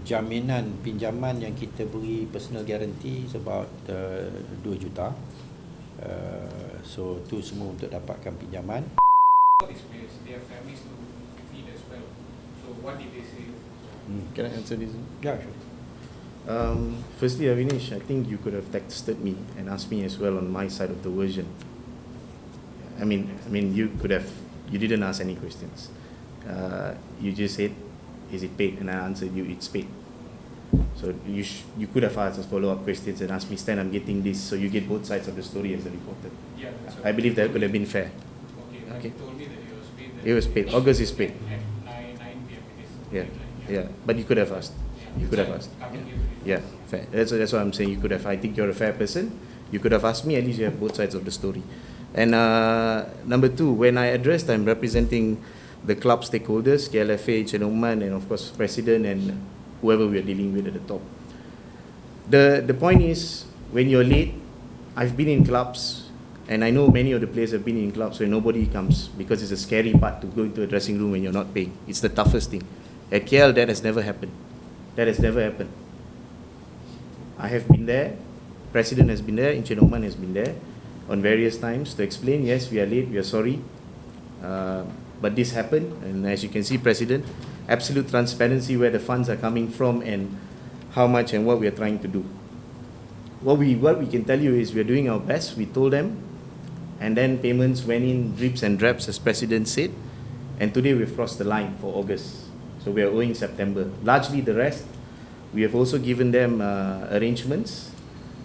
jaminan pinjaman yang kita beri personal guarantee is about 2 juta. So tu semua untuk dapatkan pinjaman. Experience, they have families to feed as well. So what did they say? Can I answer this? Yeah, sure. Firstly, Avinish, I think you could have texted me and asked me as well on my side of the version. I mean, you didn't ask any questions. You just said, "Is it paid?" And I answered you, "It's paid." So you could have asked us follow-up questions and asked me, "Stan, I'm getting this," so you get both sides of the story as a reporter. Yeah, that's I believe that could have been fair. Okay. You told me that it was paid. It was paid. August is paid. At 9 p.m. it is. Yeah. But you could have asked. You could have asked. Yeah, fair. That's what I'm saying. You could have. I think you're a fair person. You could have asked me. At least you have both sides of the story. And number two, when I addressed, I'm representing the club stakeholders, KLFA, Oman, and of course President and whoever we are dealing with at the top. The point is, when you're late, I've been in clubs, and I know many of the players have been in clubs where nobody comes because it's a scary part to go into a dressing room when you're not paying. It's the toughest thing. At KL, that has never happened. That has never happened. I have been there, President has been there, Encik Oman has been there on various times to explain, yes, we are late, we are sorry, but this happened, and as you can see, President, absolute transparency where the funds are coming from and how much and what we are trying to do. What we can tell you is we are doing our best, we told them, and then payments went in drips and drabs, as President said, and today we've crossed the line for August. So we are owing September. Largely the rest, we have also given them arrangements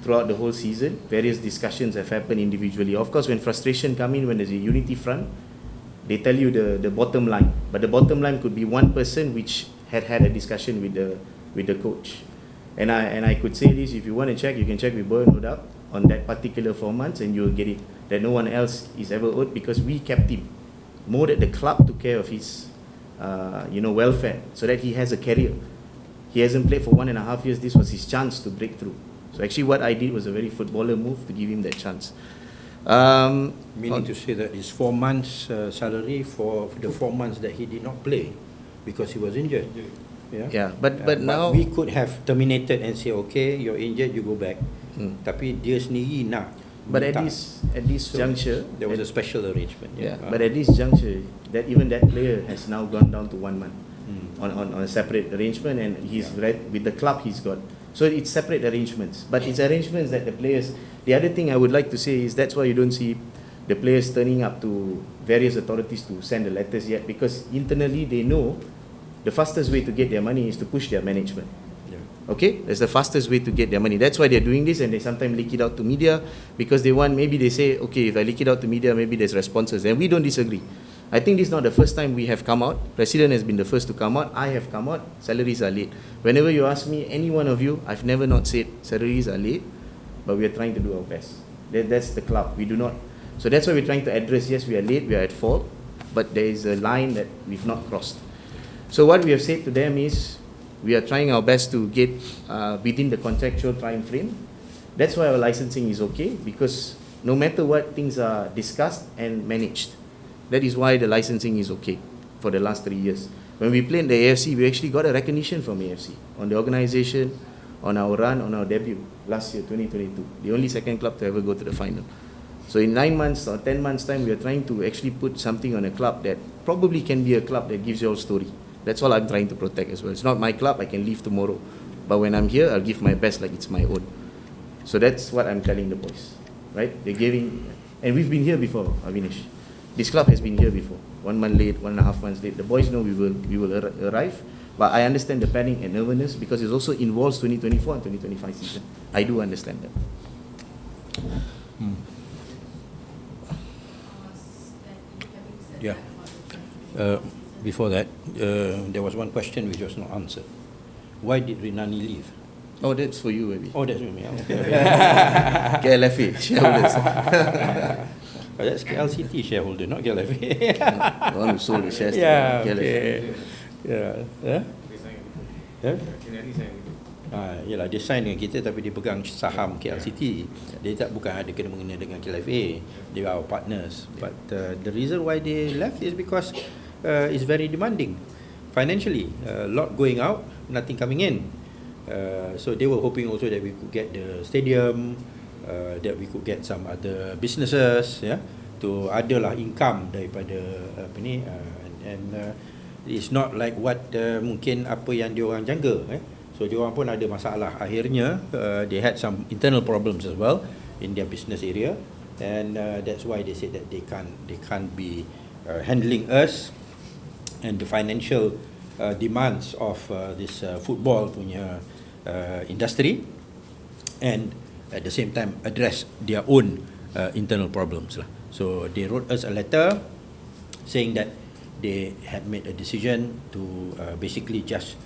throughout the whole season. Various discussions have happened individually. Of course, when frustration comes in, when there's a unity front, they tell you the bottom line. But the bottom line could be one person which had a discussion with the coach. And I could say this, if you want to check, you can check with Bulan, no doubt, on that particular 4 months, and you'll get it. That no one else is ever owed because we kept him. More that the club took care of his welfare, so that he has a career. He hasn't played for 1.5 years. This was his chance to break through. So actually what I did was a very footballer move to give him that chance. Meaning to say that it's 4 months salary for the 4 months that he did not play because he was injured. Yeah, but now we could have terminated and say, okay, you're injured, you go back. Tapi dia sendiri nak. But at this juncture, there was a special arrangement. But at this juncture, that player has now gone down to 1 month on a separate arrangement, and he's with the club he's got. So it's separate arrangements, but it's arrangements that the players. The other thing I would like to say is that's why you don't see the players turning up to various authorities to send the letters yet, because internally they know the fastest way to get their money is to push their management. Okay, that's the fastest way to get their money. That's why they're doing this, and they sometimes leak it out to media because they want. Maybe they say, okay, if I leak it out to media, maybe there's responses, and we don't disagree. I think this is not the first time we have come out. President has been the first to come out. I have come out. Salaries are late. Whenever you ask me, any one of you, I've never not said salaries are late, but we are trying to do our best. That's the club. We do not. So that's why we're trying to address. Yes, we are late. We are at fault, but there is a line that we've not crossed. So what we have said to them is, we are trying our best to get within the contractual time frame. That's why our licensing is okay, because no matter what, things are discussed and managed. That is why the licensing is okay for the last 3 years. When we played the AFC, we actually got a recognition from AFC on the organisation, on our run, on our debut last year, 2022. The only second club to ever go to the final. So in 9 months or 10 months time, we are trying to actually put something on a club that probably can be a club that gives you all story. That's all I'm trying to protect as well. It's not my club, I can leave tomorrow. But when I'm here, I'll give my best like it's my own. So that's what I'm telling the boys, right? They're giving, and we've been here before, Avinish. This club has been here before. 1 month late, 1.5 months late. The boys know we will arrive. But I understand the panic and nervousness because it also involves 2024 and 2025 season. I do understand that. Yeah. Before that, there was one question which was not answered. Why did Rinani leave? Oh, that's for you, maybe. Oh, that's me. Okay. KLFA shareholders. Oh, that's KLCT shareholder, not KLFA. The one who sold the shares to KLFA. Okay. Yalah, dia sign dengan kita tapi dia pegang saham KLCT. Dia bukan ada kena mengena dengan KLFA. They are our partners. But the reason why they left is because it's very demanding. financially. A lot going out, nothing coming in. So they were hoping also that we could get the stadium, that we could get some other businesses, to adalah income daripada apa ni, and it's not like what mungkin apa yang diorang jangka. So diorang pun ada masalah. Akhirnya they had some internal problems as well in their business area, and that's why they said that they can't be handling us and the financial demands of this football punya industry, and at the same time address their own internal problems lah. So they wrote us a letter saying that they had made a decision to basically just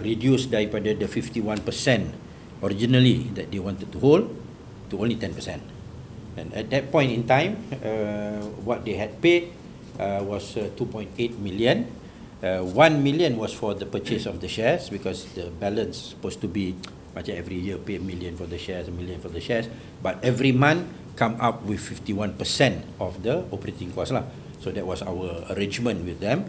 reduce daripada the 51% originally that they wanted to hold to only 10%. And at that point in time, what they had paid was 2.8 million. 1 million was for the purchase of the shares, because the balance supposed to be macam every year pay $1 million for the shares, $1 million for the shares, but every month come up with 51% of the operating cost lah. So that was our arrangement with them.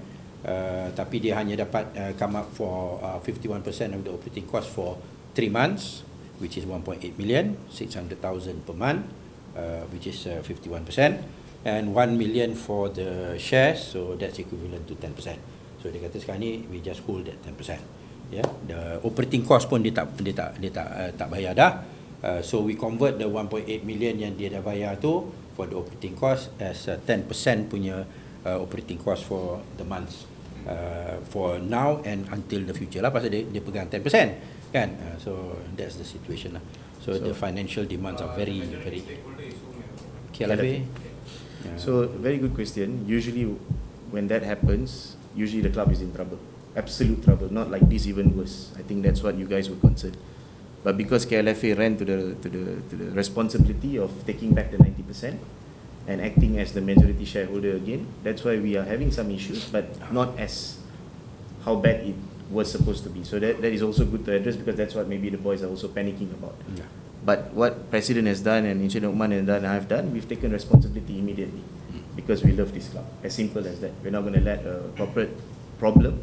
Tapi dia hanya dapat come up for 51% of the operating cost for 3 months, which is 1.8 million, 600,000 per month, which is 51%, and 1 million for the shares, so that's equivalent to 10%. So dia kata sekarang ni we just hold that 10%. The operating cost pun dia tak bayar dah. So we convert the 1.8 million yang dia dah bayar tu for the operating cost as 10% punya operating cost for the months, for now and until the future lah, pasal dia pegang 10% kan. So that's the situation lah. So the financial demands are very KLFA. So very good question. Usually when that happens, usually the club is in trouble, absolute trouble. Not like this, even worse. I think that's what you guys were concerned. But because KLFA ran to the responsibility of taking back the 90% and acting as the majority shareholder again, that's why we are having some issues, but not as how bad it was supposed to be. So that is also good to address, because that's what maybe the boys are also panicking about. Yeah. But what President has done and Encik Uthman has done and I've done, we've taken responsibility immediately, because we love this club. As simple as that. We're not going to let a corporate problem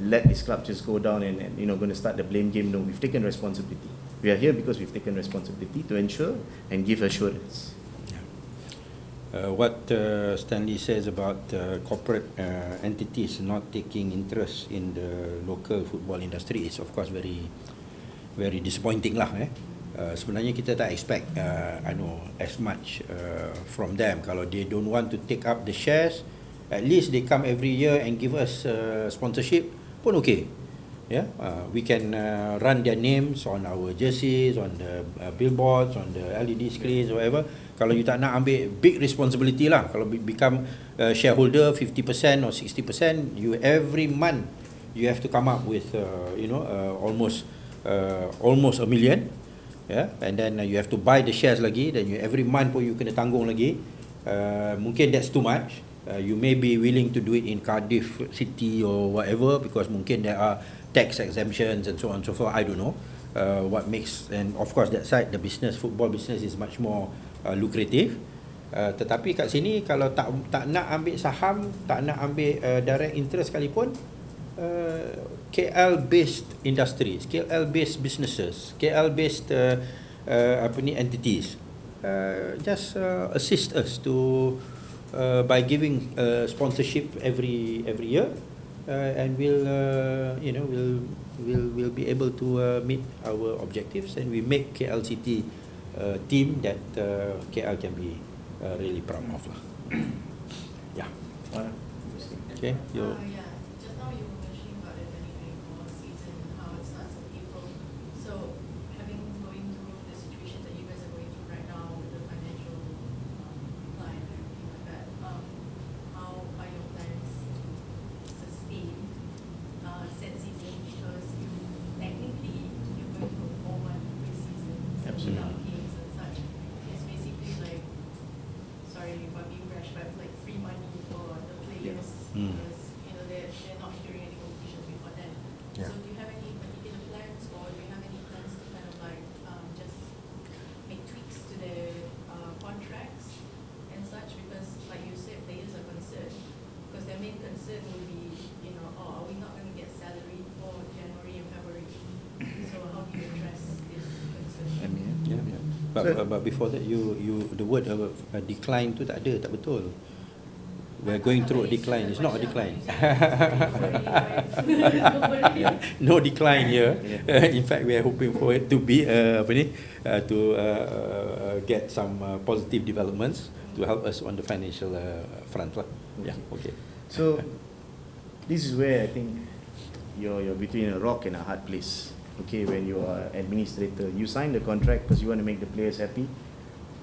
let this club just go down and going to start the blame game. No, we've taken responsibility. We are here because we've taken responsibility to ensure and give assurance. What Stanley says about corporate entities not taking interest in the local football industry is of course very, very disappointing lah. Sebenarnya kita tak expect as much from them. Kalau they don't want to take up the shares, at least they come every year and give us sponsorship pun okay. We can run their names on our jerseys, on the billboards, on the LED screens, whatever. Kalau you tak nak ambil big responsibility lah, kalau become shareholder 50% or 60%, you every month you have to come up with almost $1 million, and then you have to buy the shares lagi, then you every month pun you kena tanggung lagi. Mungkin that's too much. You may be willing to do it in Cardiff City or whatever, because mungkin there are tax exemptions and so on and so forth. I don't know what makes, and of course that side, the football business is much more lucrative. Tetapi kat sini kalau tak nak ambil saham, tak nak ambil direct interest sekalipun, KL based industries, KL based businesses, KL based entities just assist us to by giving sponsorship every year, and we'll be able to meet our objectives, and we make KL City team that KL can be really proud of lah. Okay, just now you were mentioning about the 2024 season, how it starts in April. So going through the situation that you guys are going through right now with the financial decline and everything like that, how are your plans to sustain said season? Because technically you're going to a 4-month pre-season without games and such. It's basically like, sorry if I'm being rash, but it's like free money for the players, because they're not entering any competitions before then. So do you have any particular plans, or do you have any plans to kind of like just make tweaks to their contracts and such? Because like you said, players are concerned, because their main concern will be, are we not going or how do you address this concern? Yeah. But before that, you the word decline tu tak ada, tak betul. We're going through a decline. It's not a decline. No decline here. In fact, we are hoping for it to be get some positive developments to help us on the financial front lah. Yeah. Okay. So this is where I think you're between a rock and a hard place. Okay, when you are administrator, you sign the contract because you want to make the players happy.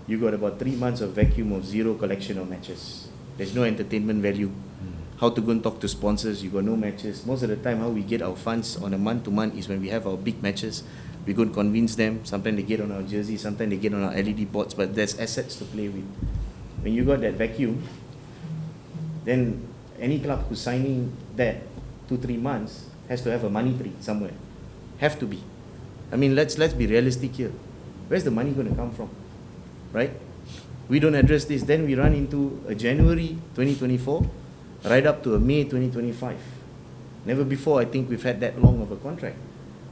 You got about 3 months of vacuum of zero collection of matches. There's no entertainment value. How to go and talk to sponsors, you got no matches. Most of the time, how we get our funds on a month-to-month is when we have our big matches. We go and convince them. Sometimes they get on our jersey, sometimes they get on our LED boards, but there's assets to play with. When you got that vacuum, then any club who's signing that 2-3 months has to have a money tree somewhere. Have to be. I mean, let's be realistic here. Where's the money going to come from? Right? We don't address this, then we run into a January 2024 right up to a May 2025. Never before I think we've had that long of a contract.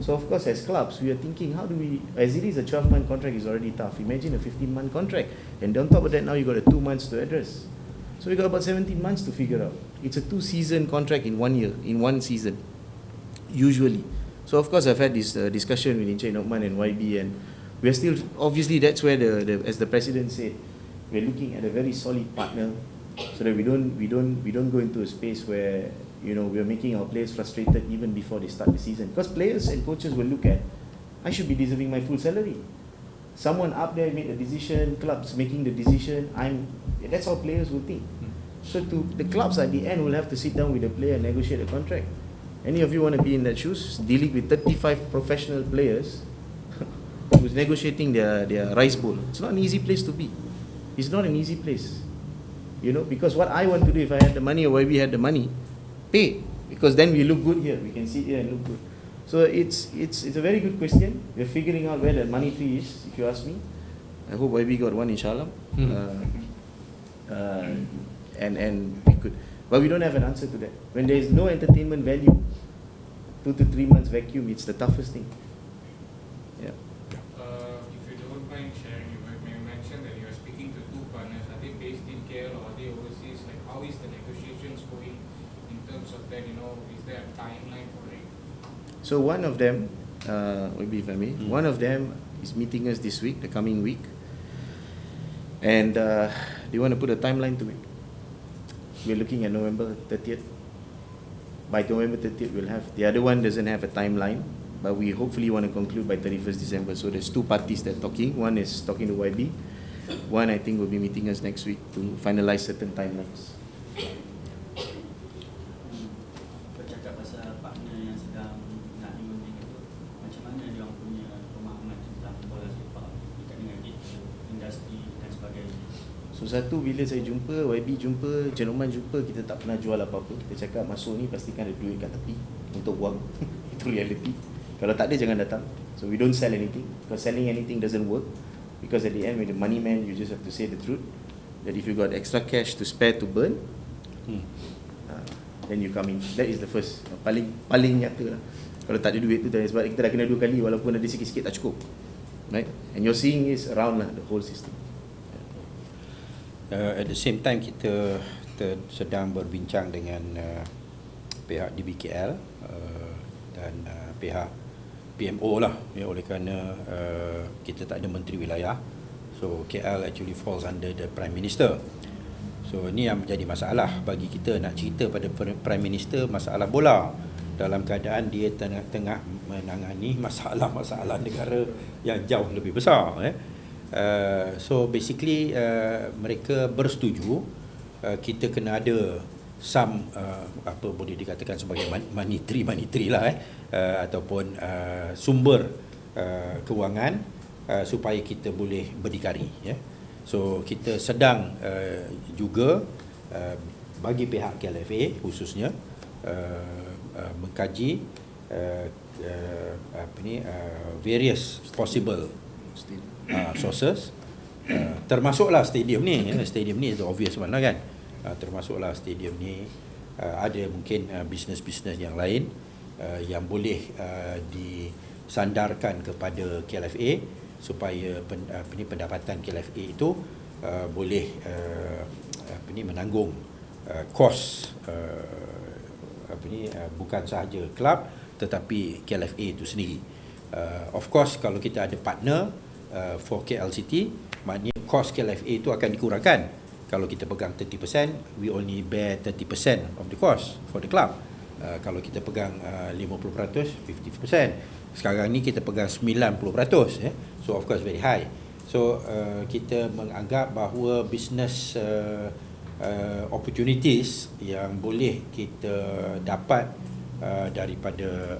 So of course, as clubs, we are thinking, how do we, as it is a 12-month contract is already tough. Imagine a 15-month contract, and on top of that now you got a 2 months to address. So we got about 17 months to figure out. It's a 2-season contract in 1 year, in 1 season, usually. So of course I've had this discussion with Encik Nokman and YB, and we're still, obviously that's where as the President said, we're looking at a very solid partner, so that we don't go into a space where, you know, we're making our players frustrated even before they start the season. Because players and coaches will look at, I should be deserving my full salary. Someone up there made a decision, clubs making the decision, that's how players will think. So the clubs at the end will have to sit down with the player and negotiate a contract. Any of you want to be in that shoes, dealing with 35 professional players who's negotiating their rice bowl? It's not an easy place to be. It's not an easy place, you know, because what I want to do if I had the money or why we had the money, pay, because then we look good here. We can sit here and look good. So it's a very good question. We're figuring out where the money tree is, if you ask me. I hope YB got one, inshallah. And we could, but we don't have an answer to that. When there is no entertainment value, 2 to 3 months vacuum, it's the toughest thing. Yeah. If you don't mind sharing, you mentioned that you are speaking to 2 partners. Are they based in KL or are they overseas? Like, how is the negotiations going in terms of that? You know, is there a timeline for it? So one of them, maybe if I may, one of them is meeting us this week, the coming week, and they want to put a timeline to it. We're looking at November 30th. By November 30th, we'll have, the other one doesn't have a timeline, but we hopefully want to conclude by 31st December. So there's 2 parties that are talking. One is talking to YB. One, I think, will be meeting us next week to finalize certain timelines. Bercakap pasal partner yang sedang nak diunding itu, macam mana dia orang punya pemahaman tentang bola sepak dekat dengan industri dan sebagainya. So satu, bila saya jumpa, YB jumpa, Encik Nokman jumpa, kita tak pernah jual apa-apa. Kita cakap masuk ni pastikan ada duit kat tepi untuk buang. Itu reality. Kalau tak ada, jangan datang. So we don't sell anything, because selling anything doesn't work. Because at the end, with the money man, you just have to say the truth. That if you got extra cash to spare to burn, then you come in. That is the first, paling nyata lah. Kalau tak ada duit tu, sebab kita dah kena 2 kali, walaupun ada sikit-sikit tak cukup. Right? And you're seeing is around lah, the whole system. At the same time, kita sedang berbincang dengan pihak DBKL dan pihak PMO lah, ya, oleh kerana kita tak ada menteri wilayah. So KL actually falls under the Prime Minister. So ini yang menjadi masalah bagi kita, nak cerita pada Prime Minister masalah bola dalam keadaan dia tengah menangani masalah-masalah negara yang jauh lebih besar. So basically mereka bersetuju kita kena ada some apa boleh dikatakan sebagai money tree lah, ataupun sumber kewangan supaya kita boleh berdikari, ya. So kita sedang juga bagi pihak KLFA khususnya mengkaji various possible sources, termasuklah stadium ni. Stadium ni itu obvious mana kan, termasuklah stadium ni. Ada mungkin bisnes-bisnes yang lain yang boleh sandarkan kepada KLFA supaya pendapatan KLFA itu boleh menanggung kos bukan sahaja kelab tetapi KLFA itu sendiri. Of course kalau kita ada partner for KL City, maknanya kos KLFA itu akan dikurangkan. Kalau kita pegang 30%, we only bear 30% of the cost for the club. Kalau kita pegang 50%, 50%. Sekarang ni kita pegang 90%, ya. So of course very high. So kita menganggap bahawa business opportunities yang boleh kita dapat daripada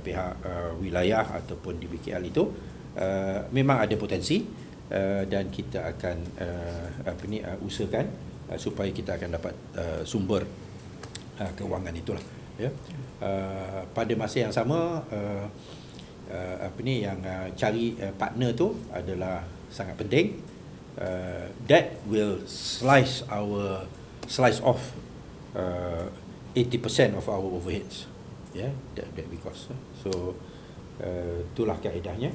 pihak wilayah ataupun di BKL itu memang ada potensi. Dan kita akan usahakan supaya kita akan dapat sumber kewangan itulah, ya. Pada masa yang sama yang cari partner tu adalah sangat penting. That will slice off 80% of our overheads, yeah, that because so itulah kaedahnya.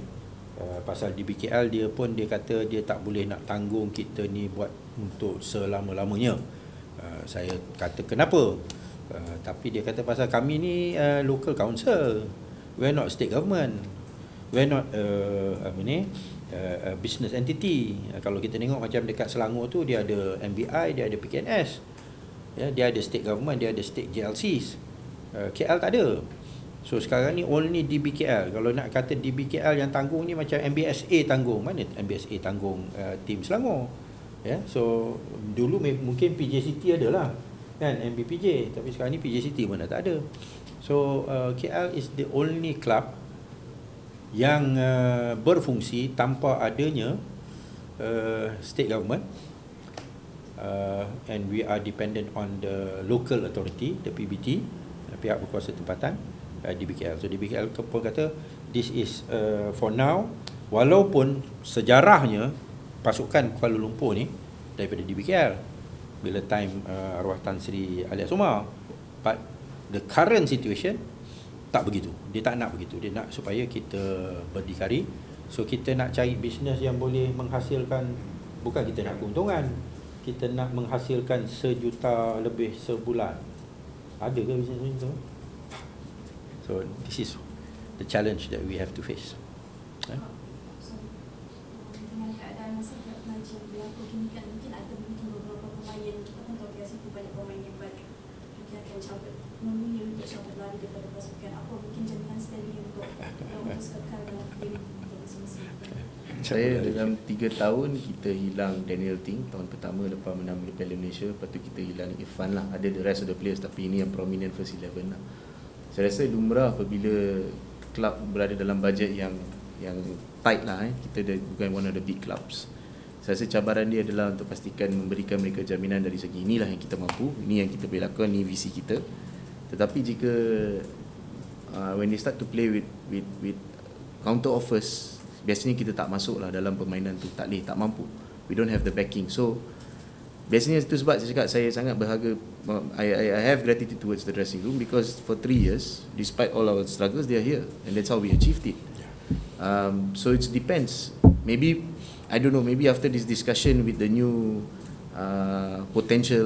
Pasal di BKL dia kata dia tak boleh nak tanggung kita ni buat untuk selama-lamanya. Saya kata kenapa? Tapi dia kata pasal kami ni local council, we're not state government, we're not business entity. Kalau kita tengok macam dekat Selangor tu, dia ada MBI, dia ada PKNS, ya, dia ada state government, dia ada state GLCs. KL tak ada. So sekarang ni only di BKL. Kalau nak kata di BKL yang tanggung ni macam MBSA tanggung. Mana MBSA tanggung tim Selangor? Ya, so dulu mungkin PJ City ada lah, kan, MBPJ, tapi sekarang ni PJ City mana tak ada. So KL is the only club yang berfungsi tanpa adanya state government, and we are dependent on the local authority, the PBT, pihak berkuasa tempatan di BKL. So di BKL pun kata this is for now, walaupun sejarahnya pasukan Kuala Lumpur ni daripada di BKL bila time arwah Tan Sri alias Umar, but the current situation tak begitu. Dia tak nak begitu. Dia nak supaya kita berdikari. So kita nak cari bisnes yang boleh menghasilkan, bukan kita nak keuntungan, kita nak menghasilkan 1 juta lebih sebulan. Ada ke bisnes itu? So this is the challenge that we have to face. Dengan keadaan masa macam berlaku kini kan, mungkin ada beberapa pemain, kita pun tahu KL City banyak pemain hebat mungkin akan cabat, memilih untuk cabat lari daripada pasukan. Apa mungkin jaminan Stanley untuk kekal dalam tim masing-masing? Saya dalam 3 tahun kita hilang Daniel Ting tahun pertama lepas menang Piala Malaysia. Lepas tu kita hilang Irfan lah. Ada the rest of the players, tapi ini yang prominent first 11 lah. Saya rasa lumrah apabila klub berada dalam bajet yang tight lah, kita bukan one of the big clubs. Saya rasa cabaran dia adalah untuk pastikan memberikan mereka jaminan dari segi inilah yang kita mampu, ini yang kita boleh lakukan, ini visi kita. Tetapi jika when they start to play with counter offers, biasanya kita tak masuk lah dalam permainan tu, tak mampu, we don't have the backing. So biasanya itu sebab saya cakap saya sangat berharga. I have gratitude towards the dressing room because for 3 years, despite all our struggles, they are here, and that's how we achieved it. So it depends. Maybe I don't know. Maybe after this discussion with the new potential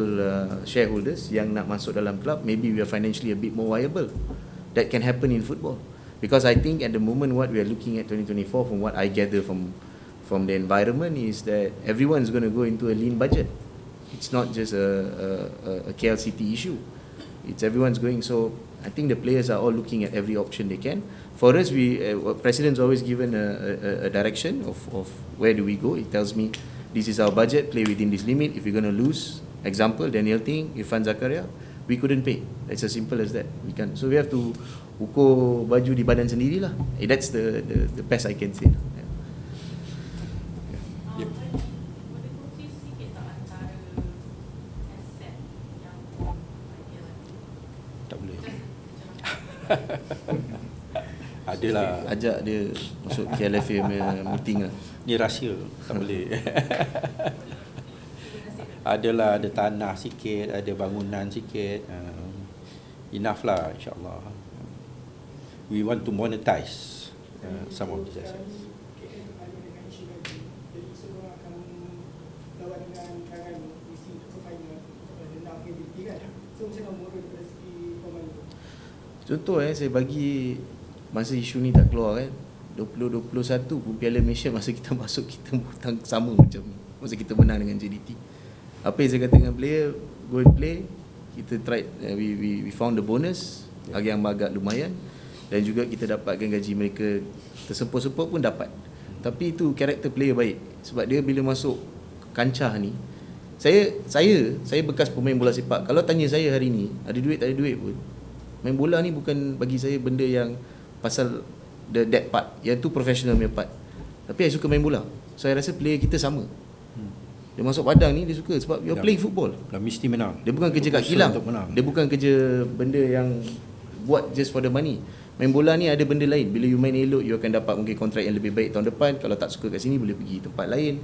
shareholders yang nak masuk dalam club, maybe we are financially a bit more viable. That can happen in football, because I think at the moment what we are looking at 2024, from what I gather from the environment, is that everyone is going to go into a lean budget. It's not just a KL City issue. It's everyone's going. So I think the players are all looking at every option they can. For us, President's always given a direction of where do we go. He tells me, this is our budget, play within this limit. If you're going to lose, example, Daniel Ting, Irfan Zakaria, we couldn't pay. It's as simple as that. We can't. So we have to ukur baju di badan sendirilah. That's the best I can say. Boleh kongsi sikit tak antara aset yang ideal lagi? Tak boleh. Macam Adalah. Ajak dia masuk KLFA meeting lah. Ni rahsia, tak boleh. Adalah, ada tanah sikit, ada bangunan sikit. Enough lah, insyaAllah. we want to monetize some of these assets. KL terkait dengan isu gaji, jadi semua akan lawan dengan karan isi untuk final denda PBT kan. So macam mana moral daripada segi pemain tu? Contoh saya bagi masa isu ni tak keluar kan, 2021 pun Piala Malaysia masa kita masuk kita hutang sama macam masa kita menang dengan JDT. Apa yang saya kata dengan player, go and play, kita tried, we found the bonus yang agak lumayan, dan juga kita dapatkan gaji mereka tersempur-sempur pun dapat. Tapi itu karakter player baik, sebab dia bila masuk kancah ni, saya bekas pemain bola sepak. Kalau tanya saya hari ni ada duit tak ada duit pun, main bola ni bukan bagi saya benda yang pasal that part, yang tu professional punya part. Tapi saya suka main bola, so saya rasa player kita sama. Dia masuk padang ni dia suka sebab you're playing football. Dah mesti menang. Dia bukan kerja kat kilang. Dia bukan kerja benda yang buat just for the money. Main bola ni ada benda lain. Bila you main elok, you akan dapat mungkin kontrak yang lebih baik tahun depan. Kalau tak suka kat sini boleh pergi tempat lain.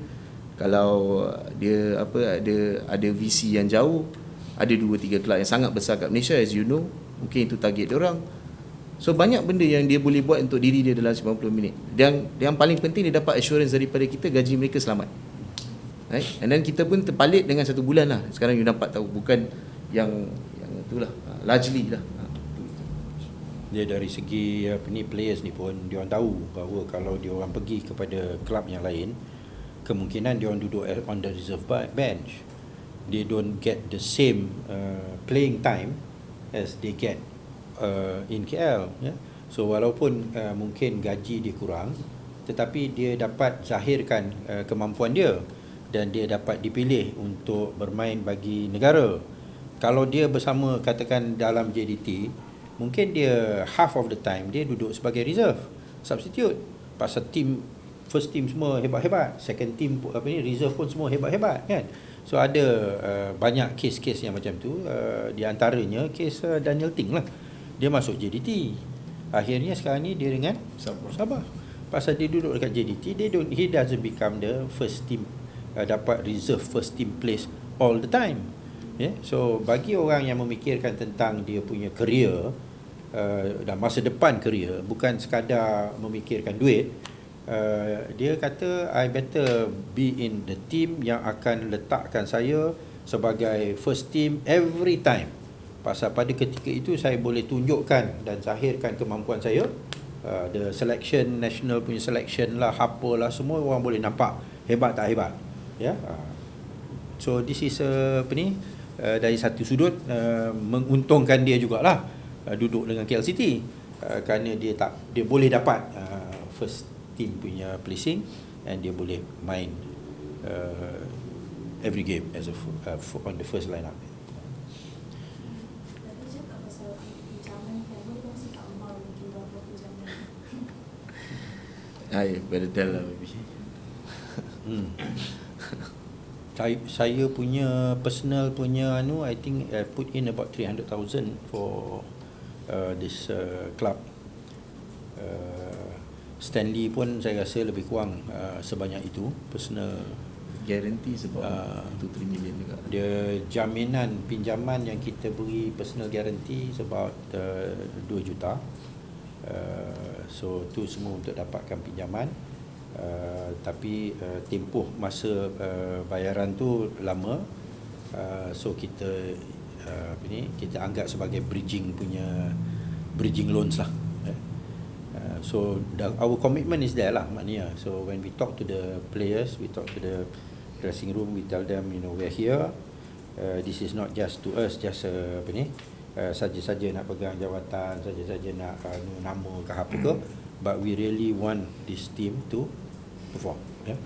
Kalau dia ada visi yang jauh, ada 2-3 kelab yang sangat besar kat Malaysia, as you know, mungkin itu target dia orang. So banyak benda yang dia boleh buat untuk diri dia dalam 90 minit. Dan yang paling penting dia dapat assurance daripada kita, gaji mereka selamat. Right? And then kita pun terpalit dengan 1 bulan lah. Sekarang you dapat tahu, bukan yang itulah, largely lah. Dia dari segi players ni pun dia orang tahu bahawa kalau dia orang pergi kepada kelab yang lain, kemungkinan dia orang duduk on the reserve bench. They don't get the same playing time as they get in KL, yeah? So walaupun mungkin gaji dia kurang, tetapi dia dapat zahirkan kemampuan dia, dan dia dapat dipilih untuk bermain bagi negara. Kalau dia bersama katakan dalam JDT, mungkin dia half of the time dia duduk sebagai reserve, substitute. Pasal first team semua hebat-hebat, second team reserve pun semua hebat-hebat kan. So ada banyak kes-kes yang macam tu, di antaranya kes Daniel Ting lah. Dia masuk JDT, akhirnya sekarang ni dia dengan Sabah. Pasal dia duduk dekat JDT, he doesn't become the first team, dapat reserve first team place all the time. Yeah? So bagi orang yang memikirkan tentang dia punya career dan masa depan career, bukan sekadar memikirkan duit, dia kata I better be in the team yang akan letakkan saya sebagai first team every time. Pasal pada ketika itu saya boleh tunjukkan dan zahirkan kemampuan saya. The selection, national punya selection lah, apalah, semua orang boleh nampak hebat tak hebat. Ya, so this is dari satu sudut menguntungkan dia jugalah duduk dengan KL City, kerana dia boleh dapat first team punya placing, and dia boleh main every game as on the first lineup. Tadi cakap pasal pinjaman kan, boleh kongsi tak amount mungkin berapa pinjaman? I better tell lah maybe. Saya punya personal punya I think I put in about 300,000 for this club. Stanley pun saya rasa lebih kurang sebanyak itu personal. Guarantee sebab 2-3 million juga. Dia jaminan pinjaman yang kita beri personal guarantee about 2 juta. So tu semua untuk dapatkan pinjaman. Tapi tempoh masa bayaran tu lama, so kita kita anggap sebagai bridging loans lah. So our commitment is there lah maknanya. So when we talk to the players, we talk to the dressing room, we tell them we're here. This is not just to us, just saja-saja nak pegang jawatan, saja-saja nak nama ke apa ke, but we really want this team to perform. Yeah.